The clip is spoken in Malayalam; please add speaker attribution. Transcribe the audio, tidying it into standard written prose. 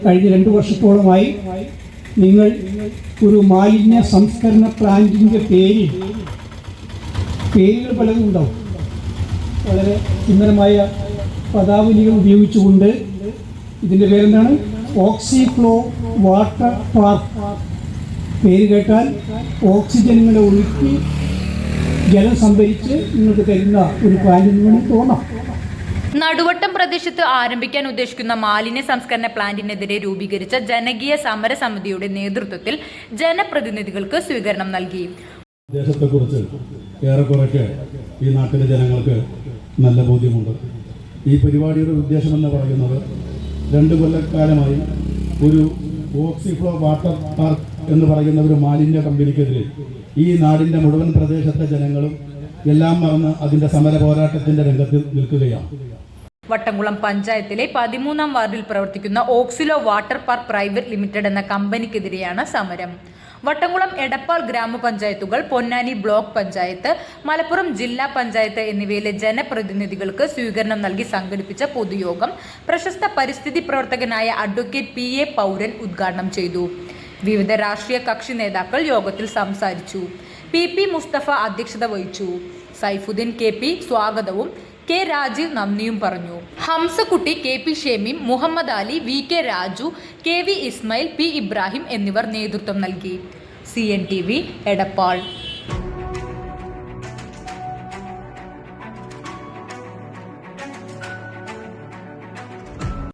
Speaker 1: കഴിഞ്ഞ 2 വർഷത്തോളമായി നിങ്ങൾ ഒരു മാലിന്യ സംസ്കരണ പ്ലാന്റിൻ്റെ പേരുകൾ പലതും ഉണ്ടാവും. വളരെ സുന്ദരമായ പദാവലികൾ ഉപയോഗിച്ചുകൊണ്ട് ഇതിൻ്റെ പേരെന്താണ്? ഓക്സിഫ്ലോ വാട്ടർ പാർക്ക്. പേര് കേട്ടാൽ ഓക്സിജനുകളെ ഒഴുക്കി ജലം സംഭരിച്ച് നിങ്ങൾക്ക് തരുന്ന ഒരു പ്ലാന്റ് എന്ന് തോന്നാം.
Speaker 2: നടുവട്ടം പ്രദേശത്ത് ആരംഭിക്കാൻ ഉദ്ദേശിക്കുന്ന മാലിന്യ സംസ്കരണ പ്ലാന്റിനെതിരെ രൂപീകരിച്ച ജനകീയ സമരസമിതിയുടെ നേതൃത്വത്തിൽ ജനപ്രതിനിധികൾക്ക് സ്വീകരണം നൽകി.
Speaker 3: ദേശത്തെക്കുറിച്ച് ഏറെക്കുറെയൊക്കെ ഈ നാട്ടിലെ ജനങ്ങൾക്ക് നല്ല ബോധ്യമുണ്ട്. ഈ പരിപാടിയുടെ ഉദ്ദേശമെന്ന് പറയുന്നത് 2 കൊല്ലക്കാലമായി ഒരു ഓക്സിഫ്ലോ വാട്ടർ പാർക്ക് എന്ന് പറയുന്ന ഒരു മാലിന്യ കമ്പനിക്കെതിരെ ഈ നാടിൻ്റെ മുഴുവൻ പ്രദേശത്തെ ജനങ്ങളും എല്ലാം മറന്ന് അതിൻ്റെ സമര പോരാട്ടത്തിൻ്റെ രംഗത്ത് നിൽക്കുകയാണ്.
Speaker 2: വട്ടംകുളം പഞ്ചായത്തിലെ 13-ാം വാർഡിൽ പ്രവർത്തിക്കുന്ന ഓക്സിലോ വാട്ടർ പാർക്ക് പ്രൈവറ്റ് ലിമിറ്റഡ് എന്ന കമ്പനിക്കെതിരെയാണ് സമരം. വട്ടംകുളം എടപ്പാൾ ഗ്രാമപഞ്ചായത്തുകൾ, പൊന്നാനി ബ്ലോക്ക് പഞ്ചായത്ത്, മലപ്പുറം ജില്ലാ പഞ്ചായത്ത് എന്നിവയിലെ ജനപ്രതിനിധികൾക്ക് സ്വീകരണം നൽകി സംഘടിപ്പിച്ച പൊതുയോഗം പ്രശസ്ത പരിസ്ഥിതി പ്രവർത്തകനായ അഡ്വക്കേറ്റ് PA പൗരൻ ഉദ്ഘാടനം ചെയ്തു. വിവിധ രാഷ്ട്രീയ കക്ഷി നേതാക്കൾ യോഗത്തിൽ സംസാരിച്ചു. PP മുസ്തഫ അധ്യക്ഷത വഹിച്ചു. സൈഫുദ്ദീൻ KP സ്വാഗതവും K രാജീവ് നന്ദിയും പറഞ്ഞു. Hamsakutty, KP Shameem, Muhammad Ali, VK Raju, KV Ismail, P Ibrahim എന്നിവർ നേതൃത്വം നൽകി. CNTV എടപ്പാൾ.